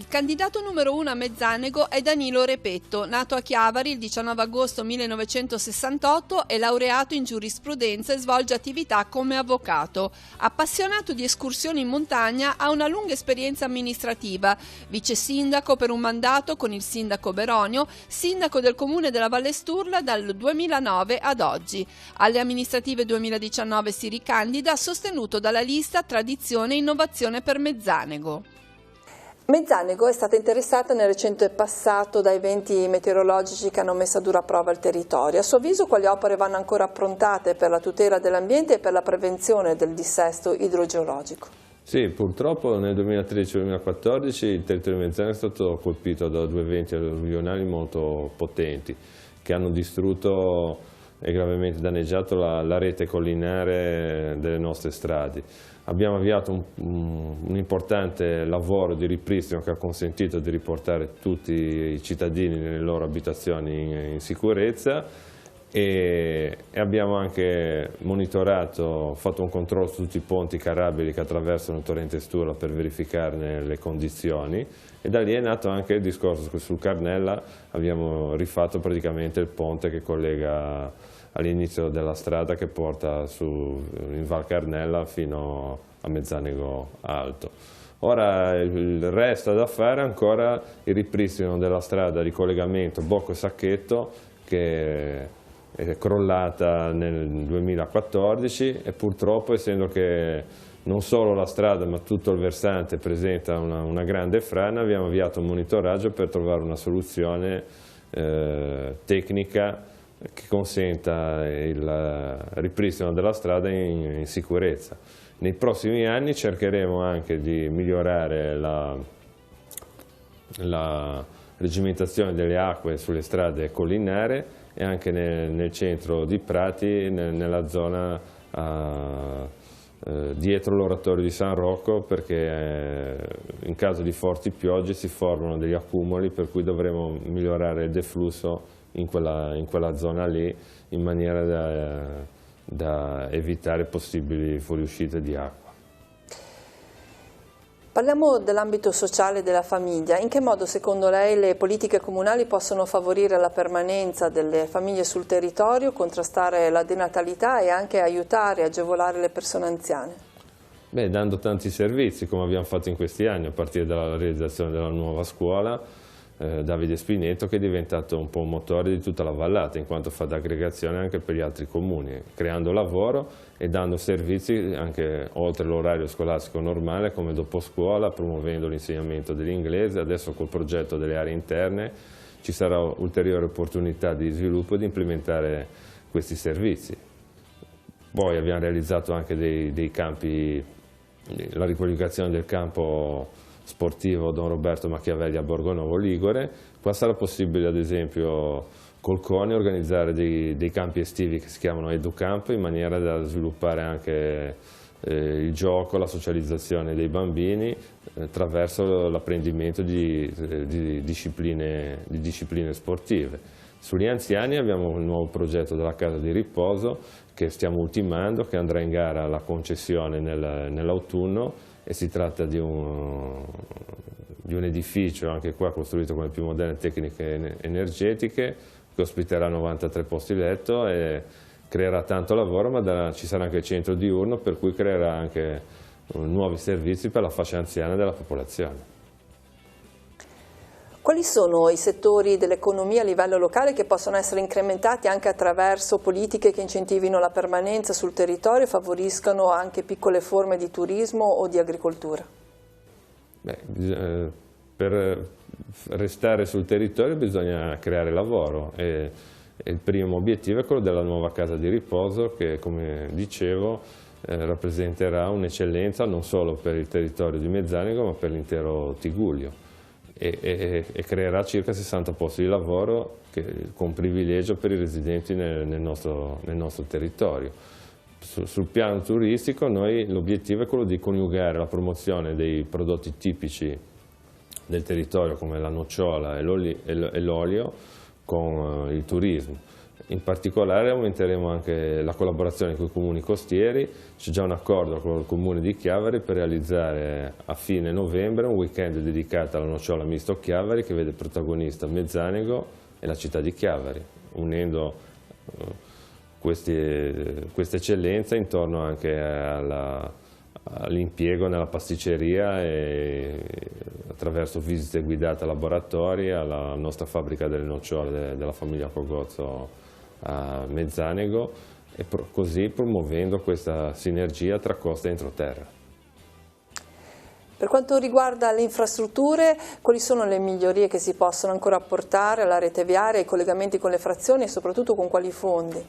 Il candidato numero 1 a Mezzanego è Danilo Repetto, nato a Chiavari il 19 agosto 1968 e laureato in giurisprudenza e svolge attività come avvocato. Appassionato di escursioni in montagna, ha una lunga esperienza amministrativa, vice sindaco per un mandato con il sindaco Beronio, sindaco del comune della Valle Sturla dal 2009 ad oggi. Alle amministrative 2019 si ricandida, sostenuto dalla lista Tradizione e Innovazione per Mezzanego. Mezzanego è stata interessata nel recente passato da eventi meteorologici che hanno messo a dura prova il territorio. A suo avviso, quali opere vanno ancora approntate per la tutela dell'ambiente e per la prevenzione del dissesto idrogeologico? Sì, purtroppo nel 2013-2014 il territorio di Mezzanego è stato colpito da due eventi alluvionali molto potenti che hanno distrutto e gravemente danneggiato la rete collinare delle nostre strade. Abbiamo avviato un importante lavoro di ripristino che ha consentito di riportare tutti i cittadini nelle loro abitazioni in sicurezza e abbiamo anche monitorato, fatto un controllo su tutti i ponti carabili che attraversano il torrente Sturla per verificarne le condizioni e da lì è nato anche il discorso che sul Carnella abbiamo rifatto praticamente il ponte che collega all'inizio della strada che porta in Val Carnella fino a Mezzanego Alto. Ora il resto da fare è ancora il ripristino della strada di collegamento Bocco-Sacchetto che è crollata nel 2014 e purtroppo, essendo che non solo la strada ma tutto il versante presenta una grande frana, abbiamo avviato un monitoraggio per trovare una soluzione tecnica che consenta il ripristino della strada in sicurezza. Nei prossimi anni cercheremo anche di migliorare la reggimentazione delle acque sulle strade collinari e anche nel centro di Prati, nella zona dietro l'oratorio di San Rocco, perché in caso di forti piogge si formano degli accumuli per cui dovremo migliorare il deflusso in quella zona lì in maniera da evitare possibili fuoriuscite di acqua. Parliamo dell'ambito sociale della famiglia. In che modo secondo lei le politiche comunali possono favorire la permanenza delle famiglie sul territorio, contrastare la denatalità e anche aiutare e agevolare le persone anziane? Beh, dando tanti servizi come abbiamo fatto in questi anni, a partire dalla realizzazione della nuova scuola Davide Spinetto, che è diventato un po' un motore di tutta la vallata in quanto fa da aggregazione anche per gli altri comuni, creando lavoro e dando servizi anche oltre l'orario scolastico normale come dopo scuola, promuovendo l'insegnamento dell'inglese. Adesso col progetto delle aree interne ci sarà ulteriore opportunità di sviluppo e di implementare questi servizi. Poi abbiamo realizzato anche dei campi, la riqualificazione del campo sportivo Don Roberto Machiavelli a Borgonovo Ligure. Qua sarà possibile ad esempio col CONI organizzare dei campi estivi che si chiamano EduCamp, in maniera da sviluppare anche il gioco, la socializzazione dei bambini attraverso l'apprendimento di discipline sportive. Sugli anziani abbiamo un nuovo progetto della casa di riposo che stiamo ultimando, che andrà in gara alla concessione nell'autunno, e si tratta di un edificio anche qua costruito con le più moderne tecniche energetiche che ospiterà 93 posti letto e creerà tanto lavoro, ma ci sarà anche il centro diurno, per cui creerà anche nuovi servizi per la fascia anziana della popolazione. Quali sono i settori dell'economia a livello locale che possono essere incrementati anche attraverso politiche che incentivino la permanenza sul territorio e favoriscano anche piccole forme di turismo o di agricoltura? Beh, per restare sul territorio bisogna creare lavoro e il primo obiettivo è quello della nuova casa di riposo che, come dicevo, rappresenterà un'eccellenza non solo per il territorio di Mezzanego ma per l'intero Tigullio. E creerà circa 60 posti di lavoro con privilegio per i residenti nel nostro territorio. Sul piano turistico l'obiettivo è quello di coniugare la promozione dei prodotti tipici del territorio come la nocciola e l'olio con il turismo. In particolare aumenteremo anche la collaborazione con i comuni costieri, c'è già un accordo con il comune di Chiavari per realizzare a fine novembre un weekend dedicato alla nocciola misto Chiavari che vede protagonista Mezzanego e la città di Chiavari, unendo queste eccellenze intorno anche all'impiego nella pasticceria e attraverso visite guidate a laboratori alla nostra fabbrica delle nocciole della famiglia Cogozzo a Mezzanego e così promuovendo questa sinergia tra costa e entroterra. Per quanto riguarda le infrastrutture, quali sono le migliorie che si possono ancora apportare alla rete viaria, ai collegamenti con le frazioni e soprattutto con quali fondi?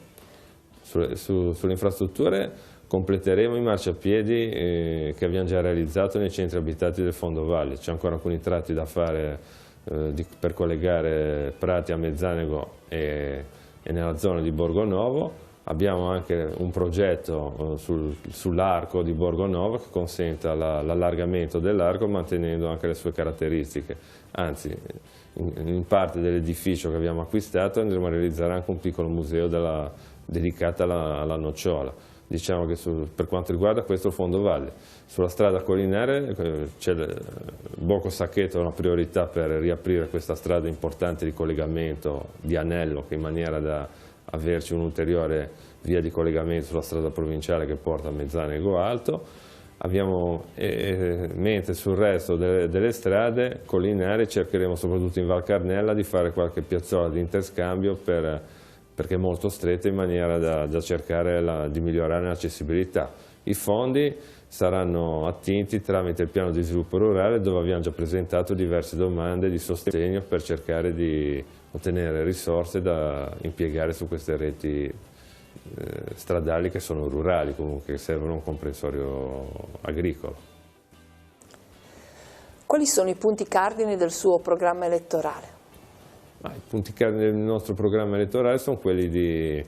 Sulle infrastrutture completeremo i marciapiedi che abbiamo già realizzato nei centri abitati del Fondovalle. C'è ancora alcuni tratti da fare per collegare Prati a Mezzanego e nella zona di Borgonovo. Abbiamo anche un progetto sull'arco di Borgonovo che consenta l'allargamento dell'arco mantenendo anche le sue caratteristiche. Anzi, in parte dell'edificio che abbiamo acquistato andremo a realizzare anche un piccolo museo dedicato alla nocciola. Diciamo che per quanto riguarda questo il Fondovalle. Sulla strada collinare c'è Bocco Sacchetto, una priorità per riaprire questa strada importante di collegamento di anello, che in maniera da averci un'ulteriore via di collegamento sulla strada provinciale che porta a Mezzanego Alto. Mentre sul resto delle strade collinari cercheremo soprattutto in Val Carnella di fare qualche piazzola di interscambio perché è molto stretta, in maniera da cercare di migliorare l'accessibilità. I fondi saranno attinti tramite il piano di sviluppo rurale, dove abbiamo già presentato diverse domande di sostegno per cercare di ottenere risorse da impiegare su queste reti stradali che sono rurali, comunque che servono un comprensorio agricolo. Quali sono i punti cardine del suo programma elettorale? I punti cardine del nostro programma elettorale sono quelli di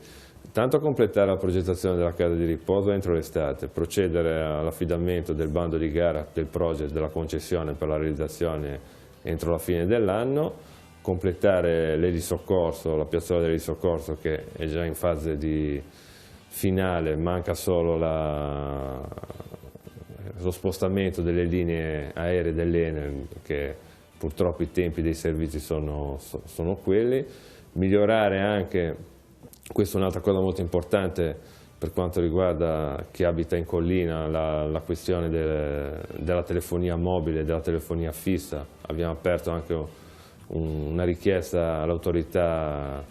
tanto completare la progettazione della casa di riposo entro l'estate, procedere all'affidamento del bando di gara del project della concessione per la realizzazione entro la fine dell'anno, completare l'elisoccorso, la piazzola dell'elisoccorso che è già in fase di finale, manca solo lo spostamento delle linee aeree dell'Enel, che purtroppo i tempi dei servizi sono quelli. Migliorare anche, questa è un'altra cosa molto importante per quanto riguarda chi abita in collina, la questione della telefonia mobile e della telefonia fissa. Abbiamo aperto anche una richiesta all'autorità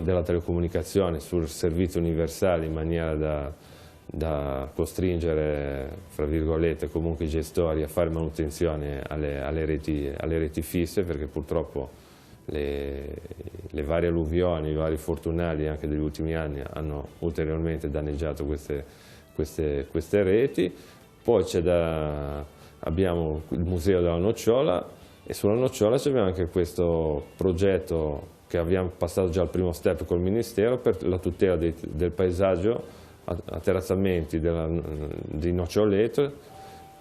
della telecomunicazione sul servizio universale, in maniera da costringere, fra virgolette, comunque i gestori a fare manutenzione alle reti fisse, perché purtroppo le varie alluvioni, i vari fortunali anche degli ultimi anni hanno ulteriormente danneggiato queste reti. Poi abbiamo il Museo della Nocciola, e sulla nocciola abbiamo anche questo progetto che abbiamo passato già al primo step col Ministero per la tutela del paesaggio a terrazzamenti di noccioleto,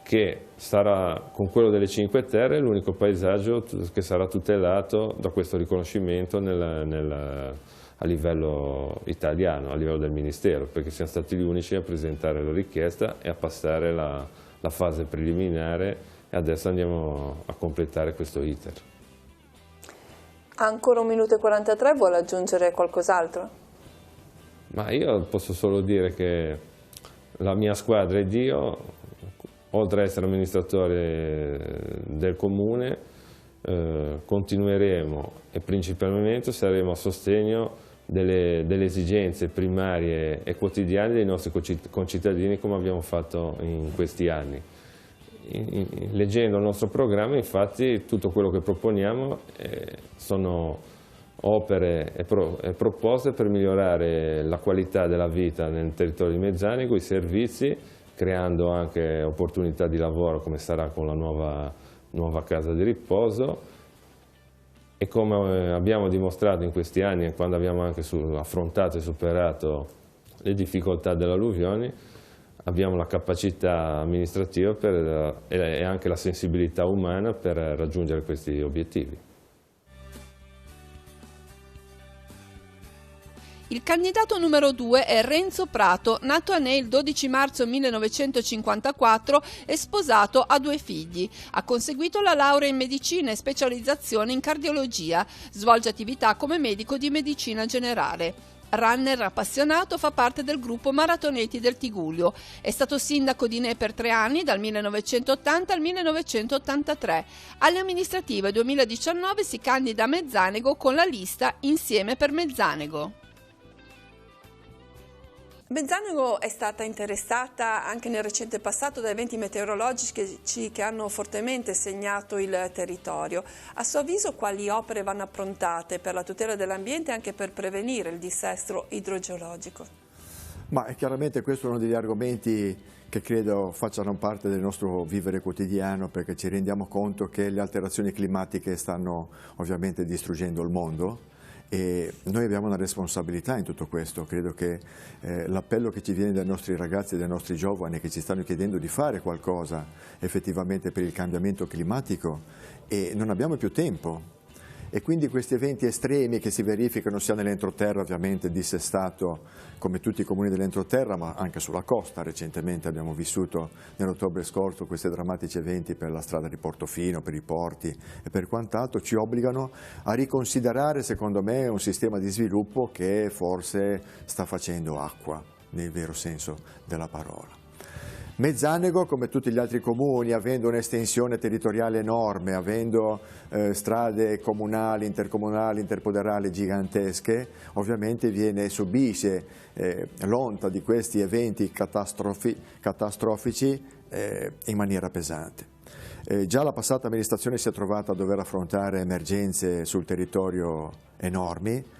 che sarà, con quello delle Cinque Terre, l'unico paesaggio che sarà tutelato da questo riconoscimento a livello italiano, a livello del Ministero, perché siamo stati gli unici a presentare la richiesta e a passare la fase preliminare, e adesso andiamo a completare questo iter. Ancora 1 minuto e 43, vuole aggiungere qualcos'altro? Ma io posso solo dire che la mia squadra ed io, oltre ad essere amministratore del comune, continueremo e principalmente saremo a sostegno delle esigenze primarie e quotidiane dei nostri concittadini, come abbiamo fatto in questi anni. Leggendo il nostro programma, infatti, tutto quello che proponiamo sono opere e proposte per migliorare la qualità della vita nel territorio di Mezzanego, i servizi, creando anche opportunità di lavoro, come sarà con la nuova casa di riposo, e come abbiamo dimostrato in questi anni, quando abbiamo anche affrontato e superato le difficoltà delle alluvioni, abbiamo la capacità amministrativa e anche la sensibilità umana per raggiungere questi obiettivi. Il candidato numero 2 è Renzo Prato, nato a Ney il 12 marzo 1954 e sposato, ha 2 figli. Ha conseguito la laurea in medicina e specializzazione in cardiologia. Svolge attività come medico di medicina generale. Runner appassionato, fa parte del gruppo Maratoneti del Tigullio. È stato sindaco di Ney per 3 anni, dal 1980 al 1983. Alle amministrative 2019 si candida a Mezzanego con la lista Insieme per Mezzanego. Mezzanego è stata interessata anche nel recente passato da eventi meteorologici che hanno fortemente segnato il territorio. A suo avviso, quali opere vanno approntate per la tutela dell'ambiente e anche per prevenire il dissesto idrogeologico? Ma chiaramente questo è uno degli argomenti che credo facciano parte del nostro vivere quotidiano, perché ci rendiamo conto che le alterazioni climatiche stanno ovviamente distruggendo il mondo. E noi abbiamo una responsabilità in tutto questo. Credo che l'appello che ci viene dai nostri ragazzi e dai nostri giovani, che ci stanno chiedendo di fare qualcosa effettivamente per il cambiamento climatico, e non abbiamo più tempo. E quindi questi eventi estremi che si verificano sia nell'entroterra, ovviamente dissestato come tutti i comuni dell'entroterra, ma anche sulla costa. Recentemente abbiamo vissuto nell'ottobre scorso questi drammatici eventi per la strada di Portofino, per i porti e per quant'altro, ci obbligano a riconsiderare, secondo me, un sistema di sviluppo che forse sta facendo acqua, nel vero senso della parola. Mezzanego, come tutti gli altri comuni, avendo un'estensione territoriale enorme, avendo strade comunali, intercomunali, interpoderali gigantesche, ovviamente subisce l'onta di questi eventi catastrofici in maniera pesante. Già la passata amministrazione si è trovata a dover affrontare emergenze sul territorio enormi.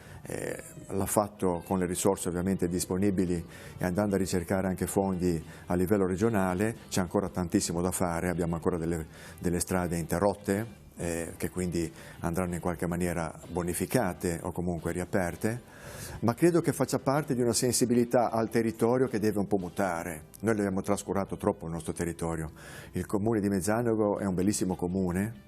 L'ha fatto con le risorse ovviamente disponibili e andando a ricercare anche fondi a livello regionale. C'è ancora tantissimo da fare, abbiamo ancora delle strade interrotte che quindi andranno in qualche maniera bonificate o comunque riaperte, ma credo che faccia parte di una sensibilità al territorio che deve un po' mutare. Noi l'abbiamo trascurato troppo il nostro territorio. Il comune di Mezzanego è un bellissimo comune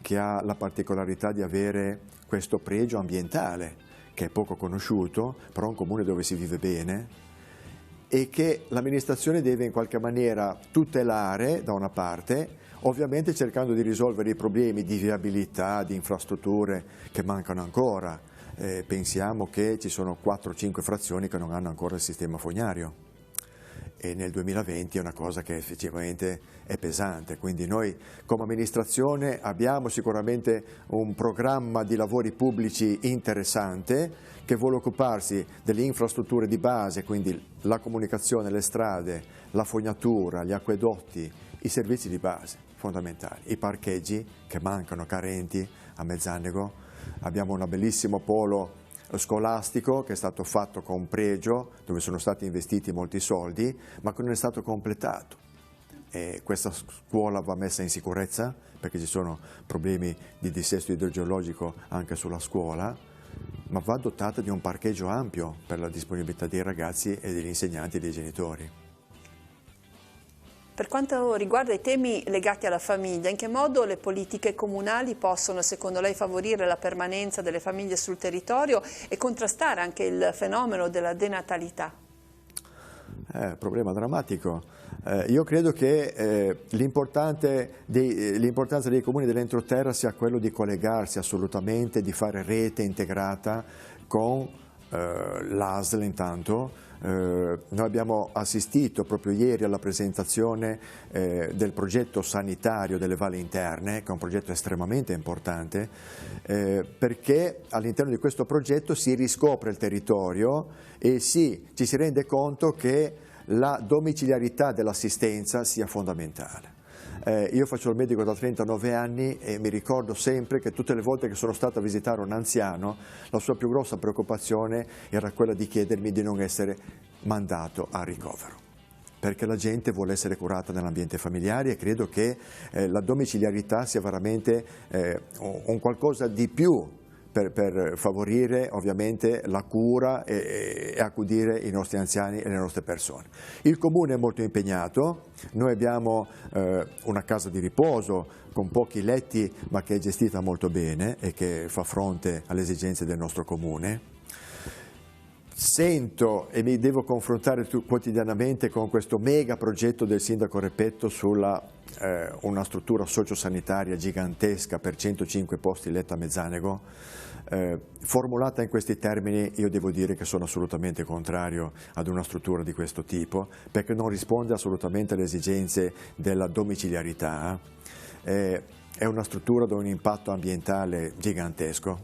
che ha la particolarità di avere questo pregio ambientale che è poco conosciuto, però è un comune dove si vive bene e che l'amministrazione deve in qualche maniera tutelare da una parte, ovviamente cercando di risolvere i problemi di viabilità, di infrastrutture che mancano ancora. Pensiamo che ci sono 4-5 frazioni che non hanno ancora il sistema fognario. E nel 2020 è una cosa che effettivamente è pesante, quindi noi come amministrazione abbiamo sicuramente un programma di lavori pubblici interessante che vuole occuparsi delle infrastrutture di base, quindi la comunicazione, le strade, la fognatura, gli acquedotti, i servizi di base fondamentali, i parcheggi che mancano, carenti a Mezzanego. Abbiamo un bellissimo polo scolastico che è stato fatto con pregio, dove sono stati investiti molti soldi, ma che non è stato completato. E questa scuola va messa in sicurezza perché ci sono problemi di dissesto idrogeologico anche sulla scuola, ma va dotata di un parcheggio ampio per la disponibilità dei ragazzi e degli insegnanti e dei genitori. Per quanto riguarda i temi legati alla famiglia, in che modo le politiche comunali possono, secondo lei, favorire la permanenza delle famiglie sul territorio e contrastare anche il fenomeno della denatalità? Problema drammatico. Io credo che l'importanza dei comuni dell'entroterra sia quello di collegarsi assolutamente, di fare rete integrata con l'ASL intanto. Noi abbiamo assistito proprio ieri alla presentazione del progetto sanitario delle valli interne, che è un progetto estremamente importante, perché all'interno di questo progetto si riscopre il territorio e ci si rende conto che la domiciliarità dell'assistenza sia fondamentale. Io faccio il medico da 39 anni e mi ricordo sempre che tutte le volte che sono stato a visitare un anziano, la sua più grossa preoccupazione era quella di chiedermi di non essere mandato a ricovero, perché la gente vuole essere curata nell'ambiente familiare e credo che la domiciliarità sia veramente un qualcosa di più per favorire ovviamente la cura e accudire i nostri anziani e le nostre persone. Il Comune è molto impegnato, noi abbiamo una casa di riposo con pochi letti ma che è gestita molto bene e che fa fronte alle esigenze del nostro Comune. sento e mi devo confrontare quotidianamente con questo mega progetto del sindaco Repetto sulla una struttura sociosanitaria gigantesca per 105 posti letto a Mezzanego. Formulata in questi termini, io devo dire che sono assolutamente contrario ad una struttura di questo tipo, perché non risponde assolutamente alle esigenze della domiciliarità. È una struttura da un impatto ambientale gigantesco,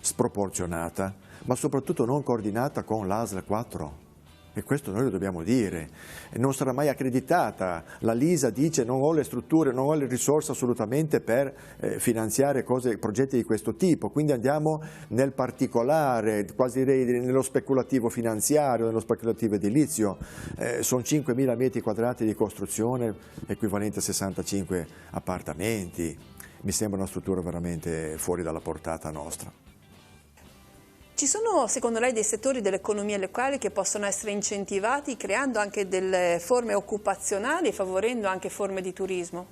sproporzionata, ma soprattutto non coordinata con l'ASL 4. E questo noi lo dobbiamo dire. Non sarà mai accreditata. La LISA dice non ho le strutture, non ho le risorse assolutamente per finanziare progetti di questo tipo, quindi andiamo nel particolare, quasi direi nello speculativo finanziario, nello speculativo edilizio. Sono 5.000 metri quadrati di costruzione, equivalente a 65 appartamenti. Mi sembra una struttura veramente fuori dalla portata nostra. Ci sono secondo lei dei settori dell'economia locale che possono essere incentivati creando anche delle forme occupazionali e favorendo anche forme di turismo?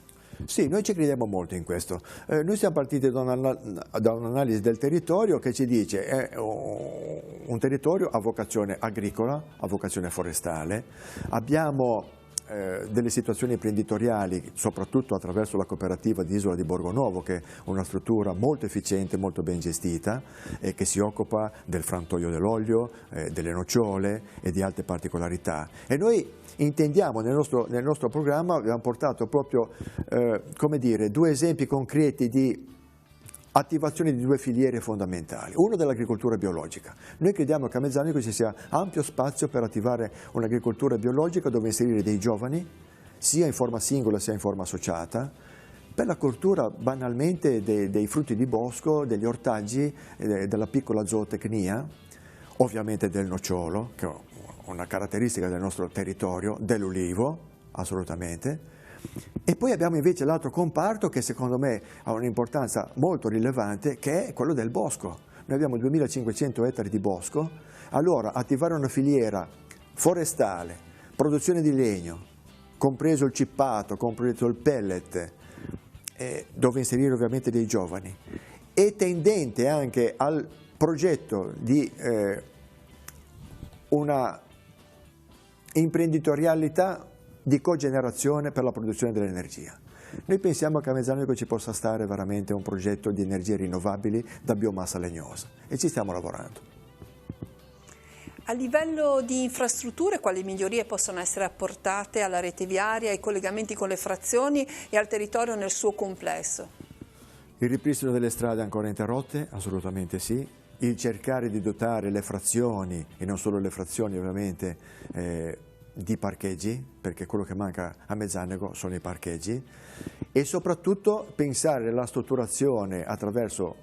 Sì, noi ci crediamo molto in questo. Noi siamo partiti da un'analisi del territorio che ci dice è un territorio a vocazione agricola, a vocazione forestale. Abbiamo delle situazioni imprenditoriali, soprattutto attraverso la cooperativa di Isola di Borgonovo, che è una struttura molto efficiente, molto ben gestita e che si occupa del frantoio dell'olio, delle nocciole e di altre particolarità. E noi intendiamo nel nostro programma, abbiamo portato proprio come dire, due esempi concreti di attivazione di due filiere fondamentali, uno dell'agricoltura biologica. Noi crediamo che a Mezzanego ci sia ampio spazio per attivare un'agricoltura biologica dove inserire dei giovani, sia in forma singola sia in forma associata, per la coltura banalmente dei frutti di bosco, degli ortaggi, della piccola zootecnia, ovviamente del nocciolo, che è una caratteristica del nostro territorio, dell'ulivo, assolutamente. E poi abbiamo invece l'altro comparto che secondo me ha un'importanza molto rilevante, che è quello del bosco. Noi abbiamo 2500 ettari di bosco, allora attivare una filiera forestale, produzione di legno, compreso il cippato, compreso il pellet, dove inserire ovviamente dei giovani, e tendente anche al progetto di una imprenditorialità di cogenerazione per la produzione dell'energia. Noi pensiamo che a Mezzanego ci possa stare veramente un progetto di energie rinnovabili da biomassa legnosa e ci stiamo lavorando. A livello di infrastrutture, quali migliorie possono essere apportate alla rete viaria, ai collegamenti con le frazioni e al territorio nel suo complesso? Il ripristino delle strade ancora interrotte? Assolutamente sì. Il cercare di dotare le frazioni, e non solo le frazioni ovviamente, di parcheggi, perché quello che manca a Mezzanego sono i parcheggi, e soprattutto pensare alla strutturazione attraverso,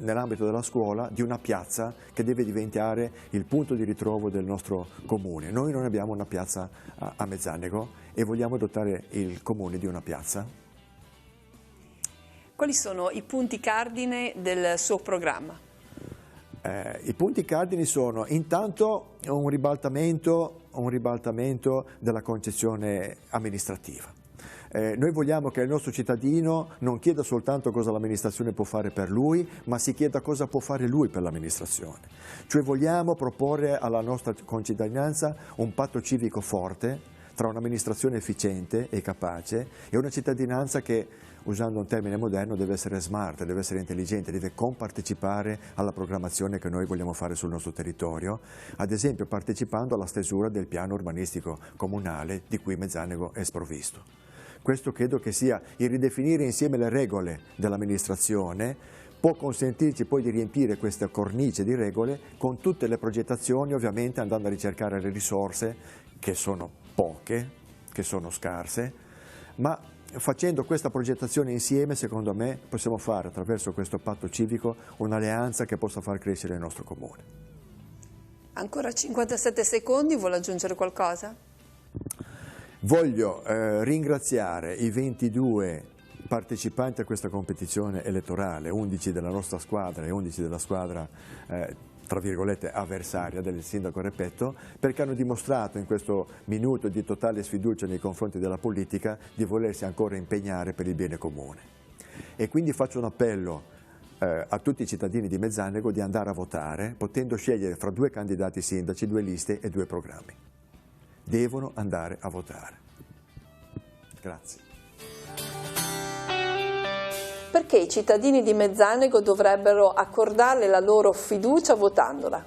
nell'ambito della scuola, di una piazza che deve diventare il punto di ritrovo del nostro comune. Noi non abbiamo una piazza a Mezzanego e vogliamo dotare il comune di una piazza. Quali sono i punti cardine del suo programma? I punti cardini sono intanto un ribaltamento della concezione amministrativa. Noi vogliamo che il nostro cittadino non chieda soltanto cosa l'amministrazione può fare per lui, ma si chieda cosa può fare lui per l'amministrazione. Cioè vogliamo proporre alla nostra concittadinanza un patto civico forte tra un'amministrazione efficiente e capace e una cittadinanza che, usando un termine moderno, deve essere smart, deve essere intelligente, deve compartecipare alla programmazione che noi vogliamo fare sul nostro territorio, ad esempio partecipando alla stesura del piano urbanistico comunale di cui Mezzanego è sprovvisto. Questo credo che sia il ridefinire insieme le regole dell'amministrazione, può consentirci poi di riempire questa cornice di regole con tutte le progettazioni, ovviamente andando a ricercare le risorse che sono poche, che sono scarse, ma facendo questa progettazione insieme, secondo me, possiamo fare attraverso questo patto civico un'alleanza che possa far crescere il nostro comune. Ancora 57 secondi, vuole aggiungere qualcosa? Voglio ringraziare i 22 partecipanti a questa competizione elettorale, 11 della nostra squadra e 11 della squadra tra virgolette avversaria del sindaco Repetto, perché hanno dimostrato in questo minuto di totale sfiducia nei confronti della politica di volersi ancora impegnare per il bene comune. E quindi faccio un appello a tutti i cittadini di Mezzanego di andare a votare, potendo scegliere fra 2 candidati sindaci, 2 liste e 2 programmi. Devono andare a votare. Grazie. Perché i cittadini di Mezzanego dovrebbero accordarle la loro fiducia votandola?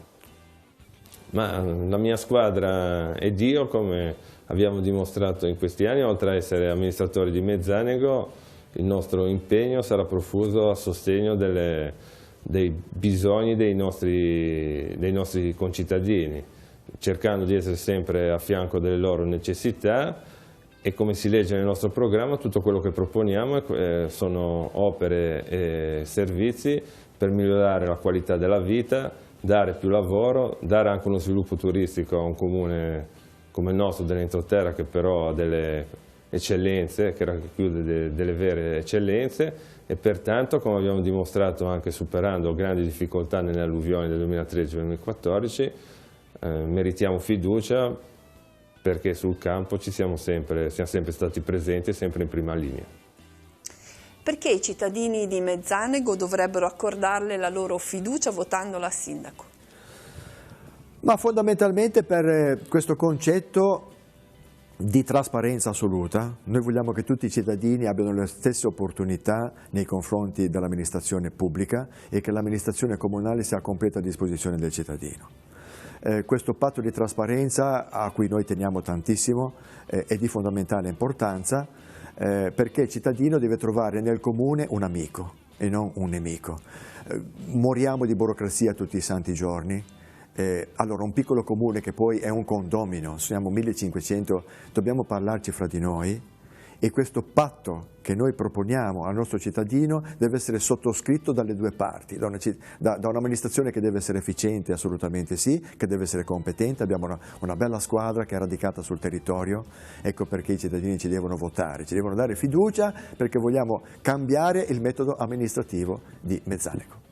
Ma la mia squadra ed io, come abbiamo dimostrato in questi anni, oltre a essere amministratori di Mezzanego, il nostro impegno sarà profuso a sostegno dei bisogni dei nostri concittadini, cercando di essere sempre a fianco delle loro necessità. E come si legge nel nostro programma, tutto quello che proponiamo sono opere e servizi per migliorare la qualità della vita, dare più lavoro, dare anche uno sviluppo turistico a un comune come il nostro dell'entroterra, che però ha delle eccellenze, che racchiude delle vere eccellenze, e pertanto, come abbiamo dimostrato anche superando grandi difficoltà nelle alluvioni del 2013-2014, meritiamo fiducia, perché sul campo siamo sempre stati presenti e sempre in prima linea. Perché i cittadini di Mezzanego dovrebbero accordarle la loro fiducia votandola a sindaco? Ma fondamentalmente per questo concetto di trasparenza assoluta. Noi vogliamo che tutti i cittadini abbiano le stesse opportunità nei confronti dell'amministrazione pubblica e che l'amministrazione comunale sia a completa disposizione del cittadino. Questo patto di trasparenza, a cui noi teniamo tantissimo, è di fondamentale importanza, perché il cittadino deve trovare nel comune un amico e non un nemico. Moriamo di burocrazia tutti i santi giorni. Allora, un piccolo comune che poi è un condomino, siamo 1500, dobbiamo parlarci fra di noi, e questo patto che noi proponiamo al nostro cittadino deve essere sottoscritto dalle 2 parti, da un'amministrazione che deve essere efficiente, assolutamente sì, che deve essere competente. Abbiamo una bella squadra che è radicata sul territorio, ecco perché i cittadini ci devono votare, ci devono dare fiducia, perché vogliamo cambiare il metodo amministrativo di Mezzanego.